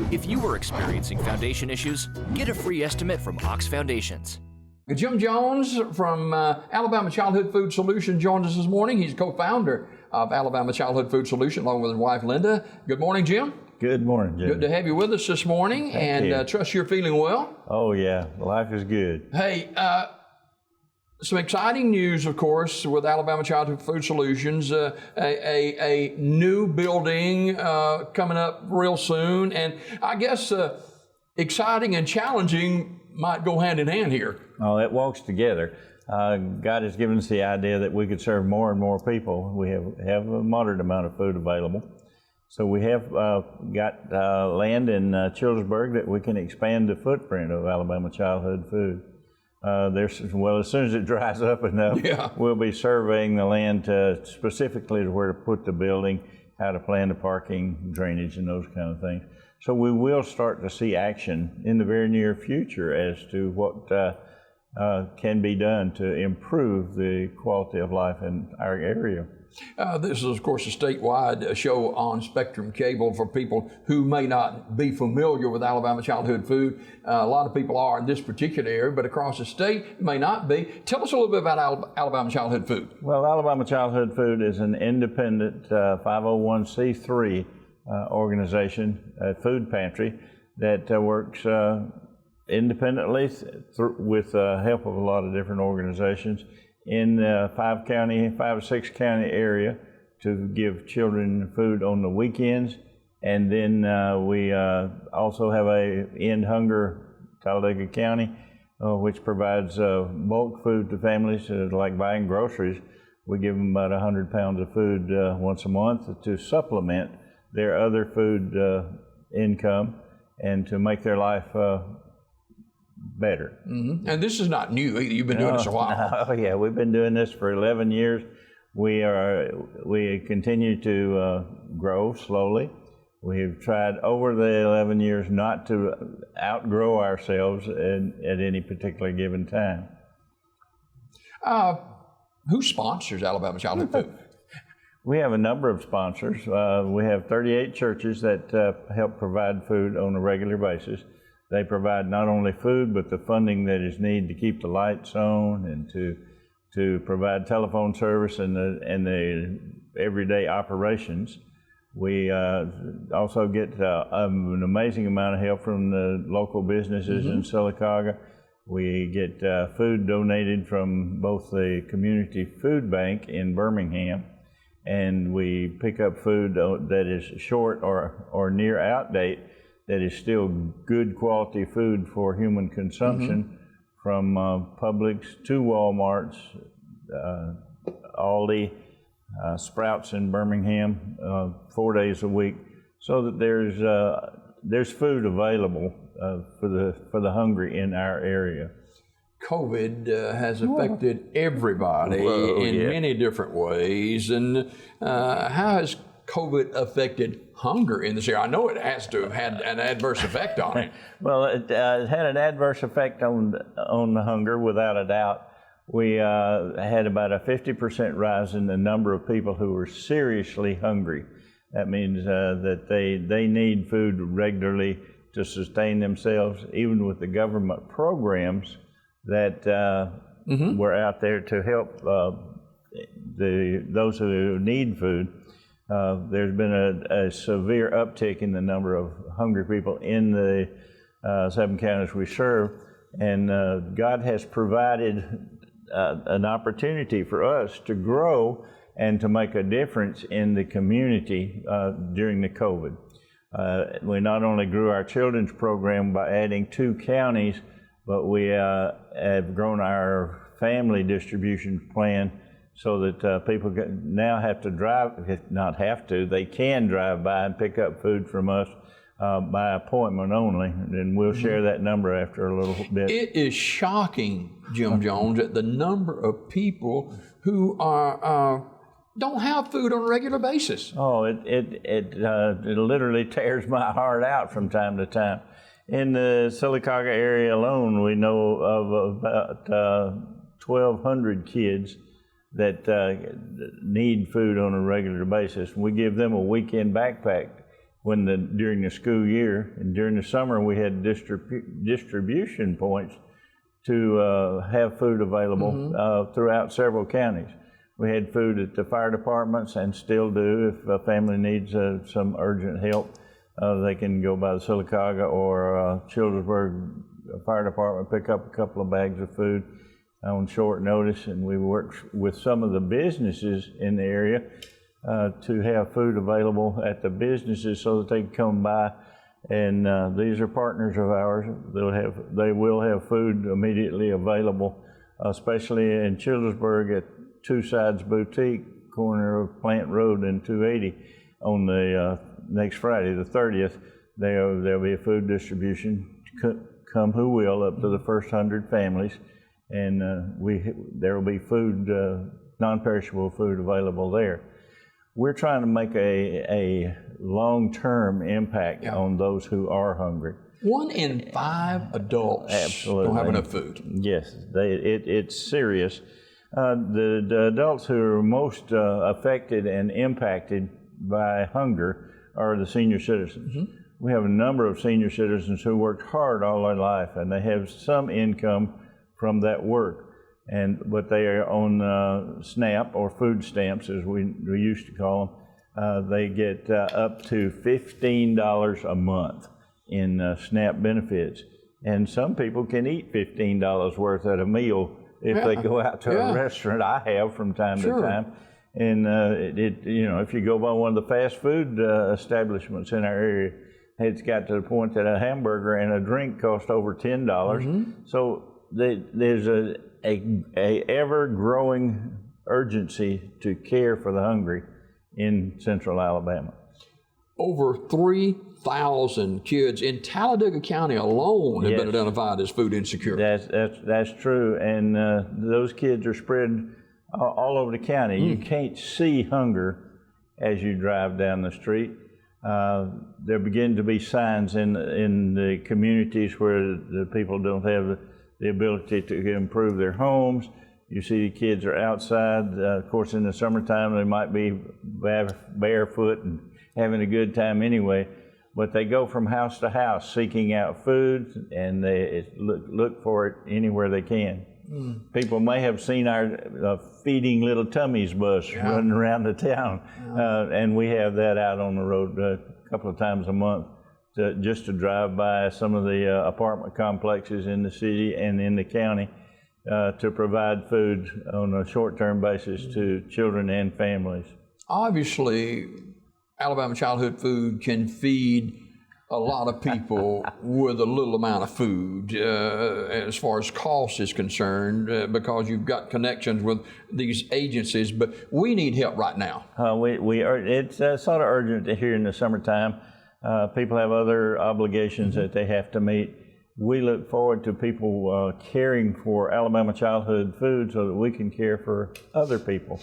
If you are experiencing foundation issues, get a free estimate from Ox Foundations. Jim Jones from Alabama Childhood Food Solution joins us this morning. He's co-founder of Alabama Childhood Food Solution along with his wife, Linda. Good morning, Jim. Good morning, Jim. Good to have you with us this morning. Thank you. Trust you're feeling well. Oh, yeah. Life is good. Hey, some exciting news, of course, with Alabama Childhood Food Solutions. A new building coming up real soon. And I guess exciting and challenging might go hand in hand here. Oh, it walks together. God has given us the idea that we could serve more and more people. We have a moderate amount of food available. So we have got land in Childersburg that we can expand the footprint of Alabama Childhood Food. As soon as it dries up enough, we'll be surveying the land specifically to where to put the building, how to plan the parking, drainage, and those kind of things. So we will start to see action in the very near future as to what can be done to improve the quality of life in our area. This is, of course, a statewide show on Spectrum Cable for people who may not be familiar with Alabama Childhood Food. A lot of people are in this particular area, but across the state may not be. Tell us a little bit about Alabama Childhood Food. Well, Alabama Childhood Food is an independent 501c3 organization, a food pantry that works independently with the help of a lot of different organizations in 5 or 6 county area to give children food on the weekends. And then we also have a End Hunger Talladega County, which provides bulk food to families like buying groceries. We give them about 100 pounds of food once a month to supplement their other food income and to make their life better. Mm-hmm. And this is not new either. You've been doing this a while. Oh, yeah. We've been doing this for 11 years. We continue to grow slowly. We've tried over the 11 years not to outgrow ourselves at any particular given time. Who sponsors Alabama Childhood Food? We have a number of sponsors. We have 38 churches that help provide food on a regular basis. They provide not only food, but the funding that is needed to keep the lights on and to provide telephone service and the everyday operations. We also get an amazing amount of help from the local businesses in Sylacauga. We get food donated from both the Community Food Bank in Birmingham, and we pick up food that is short or near outdate that is still good quality food for human consumption from Publix to Walmart's, Aldi, Sprouts in Birmingham, 4 days a week, so that there's food available for the hungry in our area. COVID has affected everybody in many different ways. And how has COVID affected hunger in this area? I know it has to have had an adverse effect on it. Well, it had an adverse effect on the hunger, without a doubt. We had about a 50% rise in the number of people who were seriously hungry. That means that they need food regularly to sustain themselves, even with the government programs that were out there to help those who need food. There's been a severe uptick in the number of hungry people in the 7 counties we serve, and God has provided an opportunity for us to grow and to make a difference in the community during the COVID. We not only grew our children's program by adding 2 counties, but we have grown our family distribution plan so that people now have to they can drive by and pick up food from us by appointment only, and we'll share that number after a little bit. It is shocking, Jim Jones, at the number of people who don't have food on a regular basis. Oh, it literally tears my heart out from time to time. In the Sylacauga area alone, we know of about 1,200 kids that need food on a regular basis. We give them a weekend backpack during the school year. And during the summer, we had distribution points to have food available throughout several counties. We had food at the fire departments and still do. If a family needs some urgent help, they can go by the Sylacauga or Childersburg Fire Department, pick up a couple of bags of food on short notice. And we worked with some of the businesses in the area to have food available at the businesses so that they can come by. And these are partners of ours. They will have food immediately available, especially in Childersburg at Two Sides Boutique, corner of Plant Road and 280 on the next Friday, the 30th. There'll be a food distribution, come who will, up to the first 100 families. And there will be food, non-perishable food available there. We're trying to make a long-term impact on those who are hungry. 1 in 5 adults don't have enough food. Yes, it's serious. The adults who are most affected and impacted by hunger are the senior citizens. We have a number of senior citizens who worked hard all their life, and they have some income from that work. But they are on SNAP, or food stamps as we used to call them. They get up to $15 a month in SNAP benefits. And some people can eat $15 worth at a meal if they go out to a restaurant. I have from time to time. And if you go by one of the fast food establishments in our area, it's got to the point that a hamburger and a drink cost over $10. So there's a ever-growing urgency to care for the hungry in central Alabama. Over 3,000 kids in Talladega County alone have been identified as food insecure. That's true, and those kids are spread all over the county. You can't see hunger as you drive down the street. There begin to be signs in the communities where the people don't have the ability to improve their homes. You see the kids are outside. Of course, in the summertime, they might be barefoot and having a good time anyway. But they go from house to house seeking out food, and they look for it anywhere they can. People may have seen our Feeding Little Tummies bus running around the town, and we have that out on the road a couple of times a month. Just to drive by some of the apartment complexes in the city and in the county to provide food on a short-term basis to children and families. Obviously, Alabama Childhood Food can feed a lot of people with a little amount of food as far as cost is concerned because you've got connections with these agencies, but we need help right now. It's sort of urgent here in the summertime. People have other obligations that they have to meet. We look forward to people caring for Alabama Childhood Food so that we can care for other people.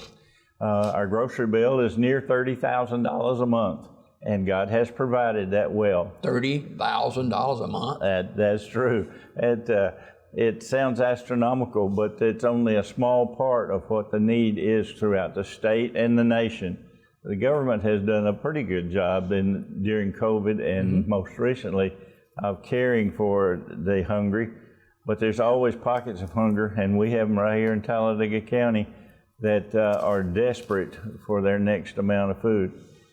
Our grocery bill is near $30,000 a month, and God has provided that well. $30,000 a month? That's true. It sounds astronomical, but it's only a small part of what the need is throughout the state and the nation. The government has done a pretty good job during COVID and most recently of caring for the hungry, but there's always pockets of hunger, and we have them right here in Talladega County that are desperate for their next amount of food.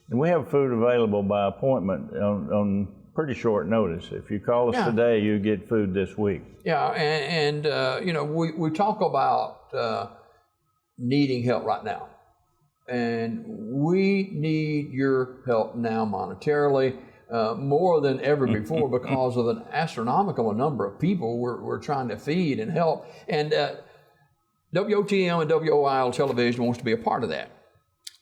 And we have food available by appointment on pretty short notice. If you call us today, you get food this week. Yeah, and we talk about needing help right now. And we need your help now monetarily more than ever before because of an astronomical number of people we're trying to feed and help. And WOTM and WOIL Television wants to be a part of that.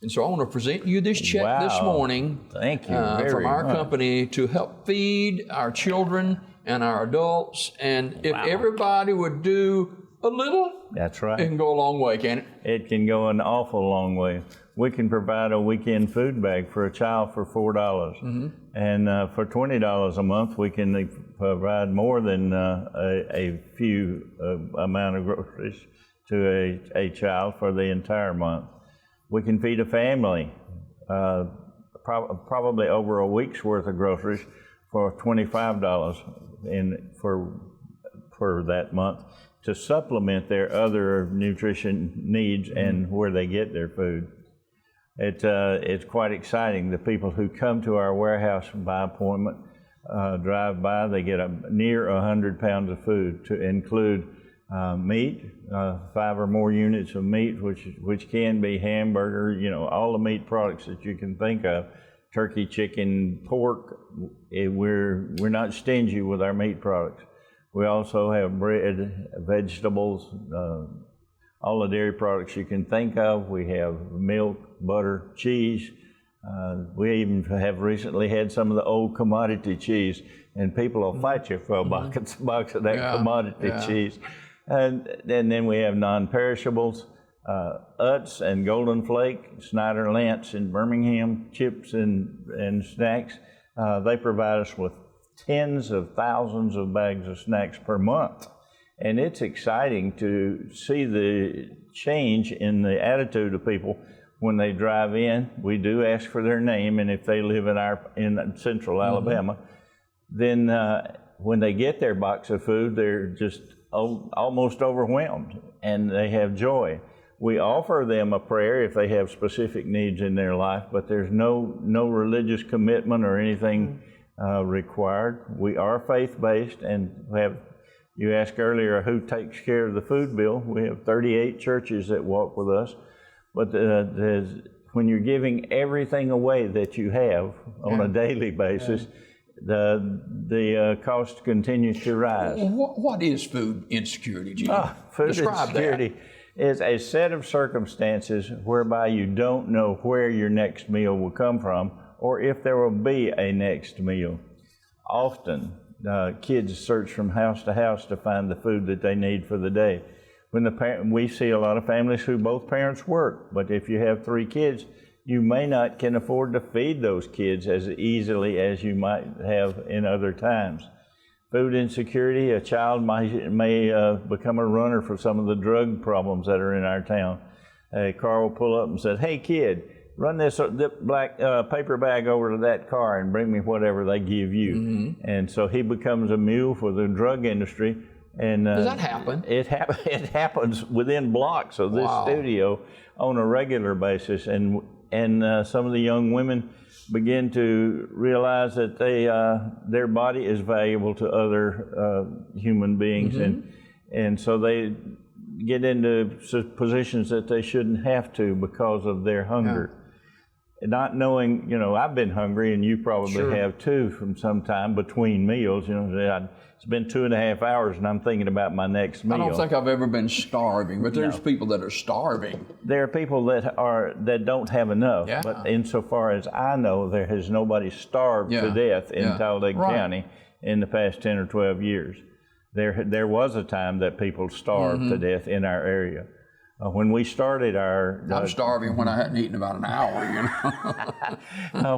And so I want to present you this check this morning. Thank you from our company to help feed our children and our adults. And if everybody would do a little, that's right, it can go a long way, can't it? It can go an awful long way. We can provide a weekend food bag for a child for $4. And for $20 a month, we can provide more than a few amount of groceries to a child for the entire month. We can feed a family probably over a week's worth of groceries for $25 for that month to supplement their other nutrition needs and where they get their food. It's quite exciting. The people who come to our warehouse by appointment drive by, they get near 100 pounds of food, to include meat, 5 or more units of meat, which can be hamburger, all the meat products that you can think of, turkey, chicken, pork. We're not stingy with our meat products. We also have bread, vegetables, all the dairy products you can think of. We have milk, butter, cheese. We even have recently had some of the old commodity cheese, and people will fight you for a box of that commodity cheese. And then we have non-perishables, Utz and Golden Flake, Snyder Lance in Birmingham, chips and snacks. They provide us with tens of thousands of bags of snacks per month. And it's exciting to see the change in the attitude of people when they drive in. We do ask for their name, and if they live in central Alabama, then when they get their box of food, they're just almost overwhelmed, and they have joy. We offer them a prayer if they have specific needs in their life, but there's no religious commitment or anything required. We are faith-based, and you asked earlier who takes care of the food bill. We have 38 churches that walk with us, but when you're giving everything away that you have on a daily basis, the cost continues to rise. What is food insecurity, Gene? Food Describe insecurity is a set of circumstances whereby you don't know where your next meal will come from, or if there will be a next meal. Often, kids search from house to house to find the food that they need for the day. We see a lot of families who both parents work, but if you have 3 kids, you can afford to feed those kids as easily as you might have in other times. Food insecurity, a child may become a runner for some of the drug problems that are in our town. A car will pull up and say, "Hey kid, run this black paper bag over to that car and bring me whatever they give you." And so he becomes a mule for the drug industry. And does that happen? It happens within blocks of this studio on a regular basis, and some of the young women begin to realize that their body is valuable to other human beings, and so they get into positions that they shouldn't have to because of their hunger. Not knowing, I've been hungry, and you probably have too, from some time between meals. It's been 2.5 hours, and I'm thinking about my next meal. I don't think I've ever been starving, but there's people that are starving. There are people that don't have enough. But insofar as I know, there has nobody starved to death in Talladega County in the past 10 or 12 years. There was a time that people starved to death in our area. When we started I'm starving when I hadn't eaten about an hour,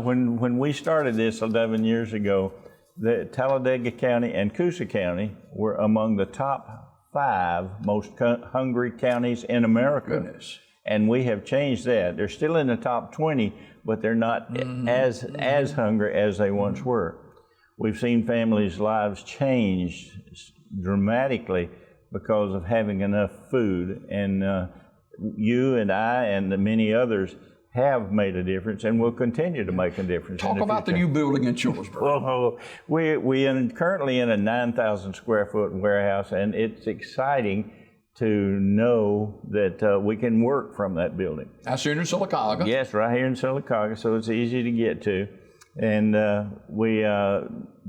when we started this 11 years ago, the Talladega County and Coosa County were among the top 5 most hungry counties in America. Goodness. And we have changed that. They're still in the top 20, but they're not as hungry as they once were. We've seen families' lives change dramatically because of having enough food, and you and I and the many others have made a difference and will continue to make a difference. Talk about the new building in Childersburg. Well, we are currently in a 9,000 square foot warehouse, and it's exciting to know that we can work from that building. That's here in Sylacauga. Yes, right here in Sylacauga, so it's easy to get to. And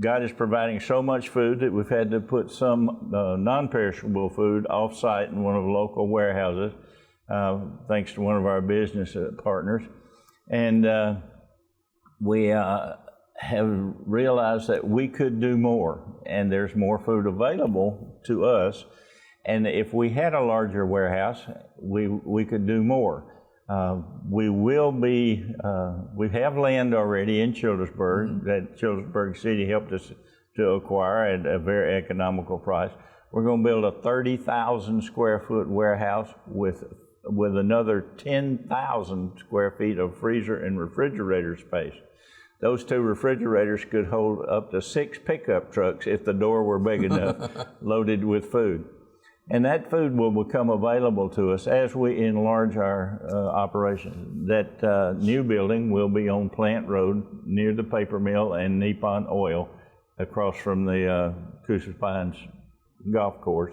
God is providing so much food that we've had to put some non-perishable food off-site in one of the local warehouses, thanks to one of our business partners. And we have realized that we could do more, and there's more food available to us. And if we had a larger warehouse, we could do more. We have land already in Childersburg that Childersburg City helped us to acquire at a very economical price. We're going to build a 30,000 square foot warehouse with with another 10,000 square feet of freezer and refrigerator space. Those 2 refrigerators could hold up to 6 pickup trucks if the door were big enough, loaded with food. And that food will become available to us as we enlarge our operation. That new building will be on Plant Road near the paper mill and Nippon Oil across from the Coosa Pines golf course.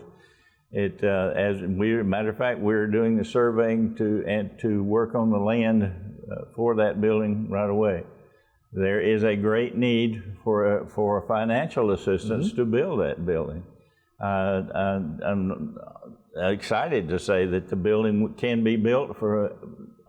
Matter of fact, we're doing the surveying to work on the land for that building right away. There is a great need for financial assistance to build that building. I'm excited to say that the building can be built for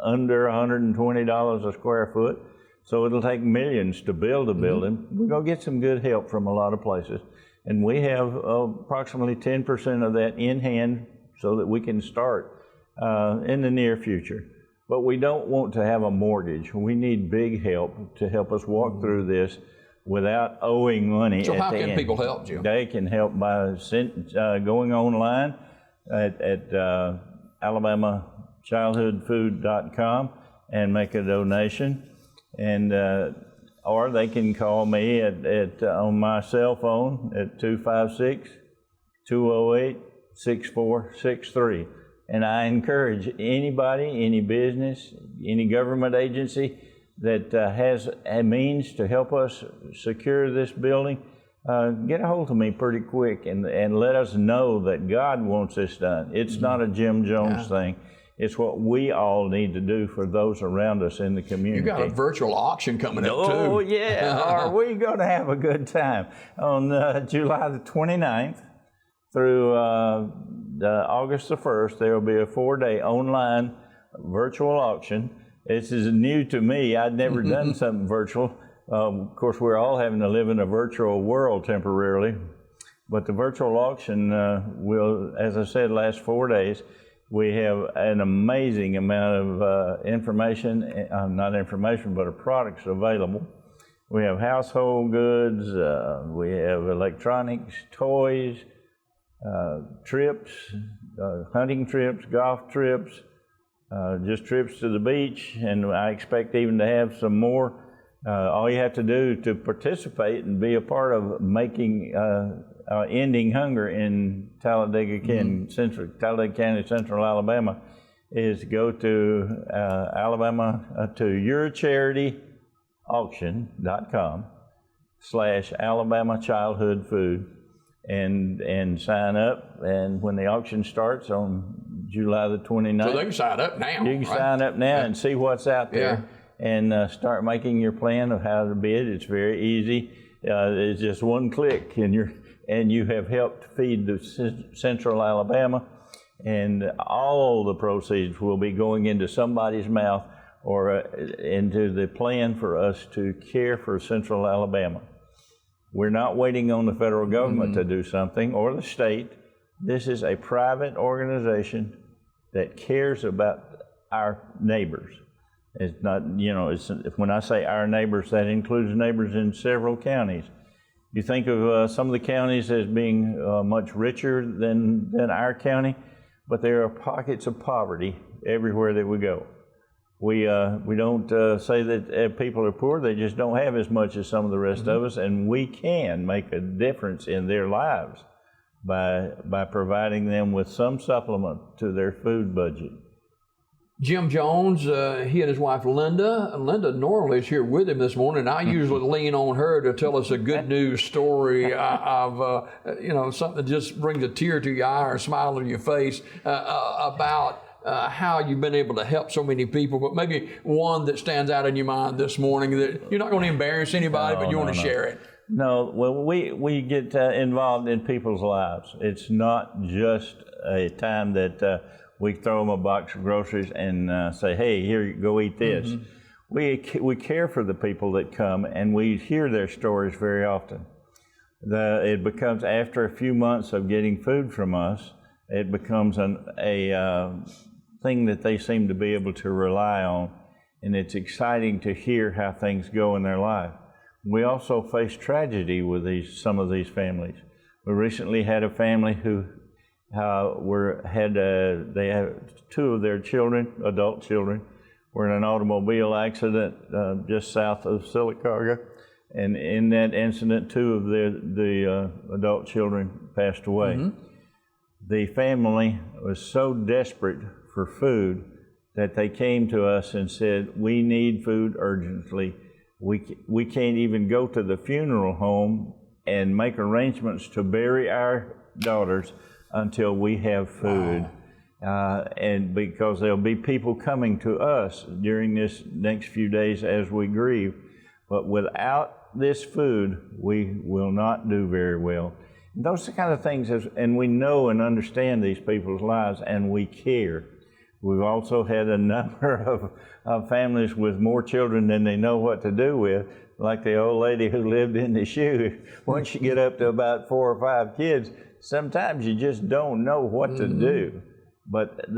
under $120 a square foot, so it'll take millions to build a building. We're going to get some good help from a lot of places, and we have approximately 10% of that in hand so that we can start in the near future. But we don't want to have a mortgage. We need big help to help us walk through this without owing money. So how at the can end. people help, Jim? They can help by going online at alabamachildhoodfood.com and make a donation, and or they can call me on my cell phone at 256-208-6463. And I encourage anybody, any business, any government agency that has a means to help us secure this building, get a hold of me pretty quick and let us know that God wants this done. It's not a Jim Jones thing. It's what we all need to do for those around us in the community. You got a virtual auction coming up, too. Oh, yeah. Are we going to have a good time? On July the 29th through August the 1st, there will be a 4-day online virtual auction. This is new to me. I'd never done something virtual. Of course, we're all having to live in a virtual world temporarily. But the virtual auction will, as I said, last 4 days. We have an amazing amount of information, not information, but of products available. We have household goods, we have electronics, toys, trips, hunting trips, golf trips, just trips to the beach, and I expect even to have some more. All you have to do to participate and be a part of making ending hunger in Talladega County, Central Alabama, is go to to yourcharityauction.com/Alabama Childhood Food and sign up. And when the auction starts on July the 29th, So they can sign up now. you can sign up now and see what's out there. And start making your plan of how to bid. It's very easy. It's just one click, and you have helped feed the Central Alabama, and all the proceeds will be going into somebody's mouth or into the plan for us to care for Central Alabama. We're not waiting on the federal government to do something or the state. This is a private organization that cares about our neighbors. It's not, when I say our neighbors, that includes neighbors in several counties. You think of some of the counties as being much richer than our county, but there are pockets of poverty everywhere that we go. We don't say that people are poor, they just don't have as much as some of the rest of us, and we can make a difference in their lives by providing them with some supplement to their food budget. Jim Jones, he and his wife Linda. Linda normally is here with him this morning. I usually lean on her to tell us a good news story of, something that just brings a tear to your eye or a smile on your face about how you've been able to help so many people, but maybe one that stands out in your mind this morning that you're not going to embarrass anybody, but you want to share it. No, well, we get involved in people's lives. It's not just a time that we throw them a box of groceries and say, hey, here, go eat this. We care for the people that come, and we hear their stories very often. It becomes, after a few months of getting food from us, it becomes a thing that they seem to be able to rely on, and it's exciting to hear how things go in their life. We also face tragedy with some of these families. We recently had a family who they have two of their children, adult children, were in an automobile accident just south of Sylacauga, and in that incident, two of the adult children passed away. Mm-hmm. The family was so desperate for food that they came to us and said, "We need food urgently. We can't even go to the funeral home and make arrangements to bury our daughters until we have food." Wow. And because there'll be people coming to us during this next few days as we grieve. But without this food, we will not do very well. And those are the kind of things, and we know and understand these people's lives, and we care. We've also had a number of families with more children than they know what to do with, like the old lady who lived in the shoe. Once you get up to about 4 or 5 kids, sometimes you just don't know what to do. But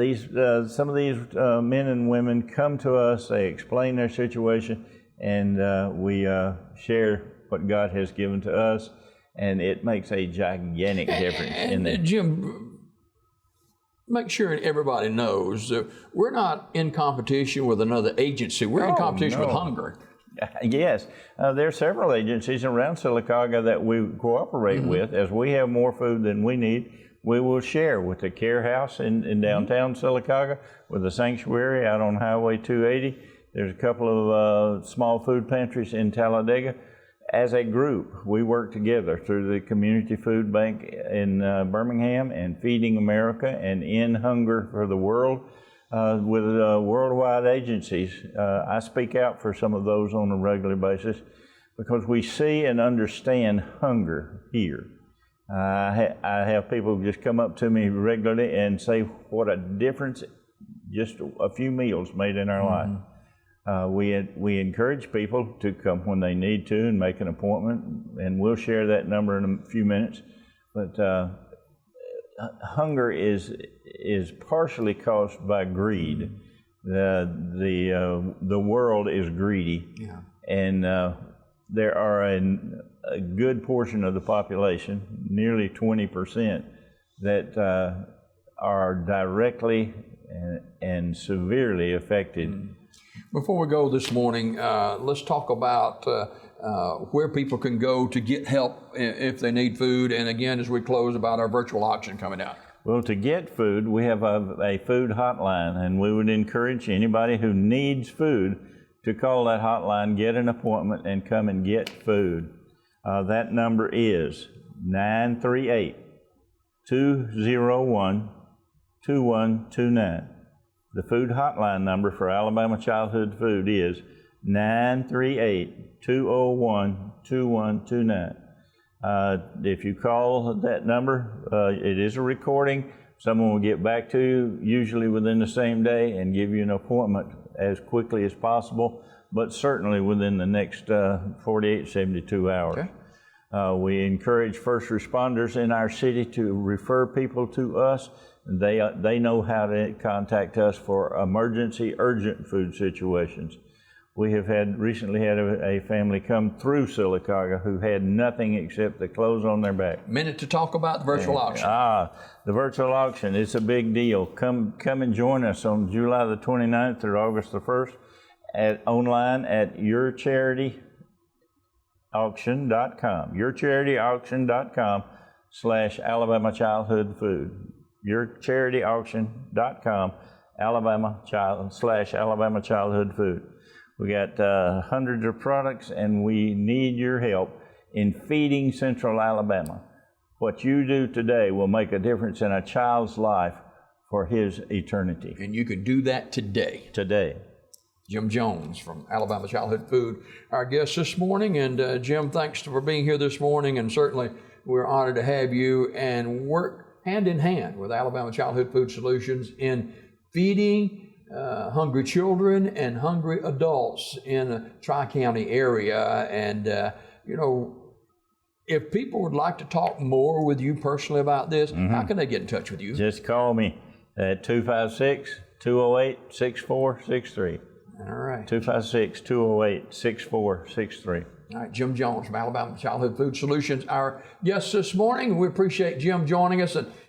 some of these men and women come to us, they explain their situation, and we share what God has given to us, and it makes a gigantic difference in that. Jim, make sure everybody knows that we're not in competition with another agency. We're in competition with hunger. Yes. There are several agencies around Sylacauga that we cooperate with. As we have more food than we need, we will share with the Care House in downtown Sylacauga, with the Sanctuary out on Highway 280. There's a couple of small food pantries in Talladega. As a group, we work together through the Community Food Bank in Birmingham and Feeding America and End Hunger for the World with worldwide agencies. I speak out for some of those on a regular basis because we see and understand hunger here. I have people just come up to me regularly and say what a difference just a few meals made in our life. We encourage people to come when they need to and make an appointment, and we'll share that number in a few minutes. But hunger is partially caused by greed. The world is greedy, and there are a good portion of the population, nearly 20%, that are directly and severely affected. Before we go this morning, let's talk about where people can go to get help if they need food. And again, as we close, about our virtual auction coming out. Well, to get food, we have a food hotline, and we would encourage anybody who needs food to call that hotline, get an appointment, and come and get food. That number is 938-201-2129. The food hotline number for Alabama Childhood Food is 938-201-2129. If you call that number, it is a recording. Someone will get back to you, usually within the same day, and give you an appointment as quickly as possible, but certainly within the next 48, 72 hours. Okay. We encourage first responders in our city to refer people to us. They know how to contact us for emergency, urgent food situations. We have recently had a family come through Sylacauga who had nothing except the clothes on their back. Minute to talk about the virtual auction. The virtual auction, it's a big deal. Come and join us on July the 29th through August the 1st online at yourcharityauction.com. yourcharityauction.com/Alabama Childhood Food. yourcharityauction.com, /Alabama Childhood Food. We got hundreds of products, and we need your help in feeding Central Alabama. What you do today will make a difference in a child's life for his eternity. And you can do that today. Today. Jim Jones from Alabama Childhood Food, our guest this morning. And Jim, thanks for being here this morning, and certainly we're honored to have you and work hand in hand with Alabama Childhood Food Solutions in feeding hungry children and hungry adults in a Tri-County area. And, if people would like to talk more with you personally about this, how can they get in touch with you? Just call me at 256-208-6463. All right. 256-208-6463. All right, Jim Jones from Alabama Childhood Food Solutions, our guest this morning. We appreciate Jim joining us. And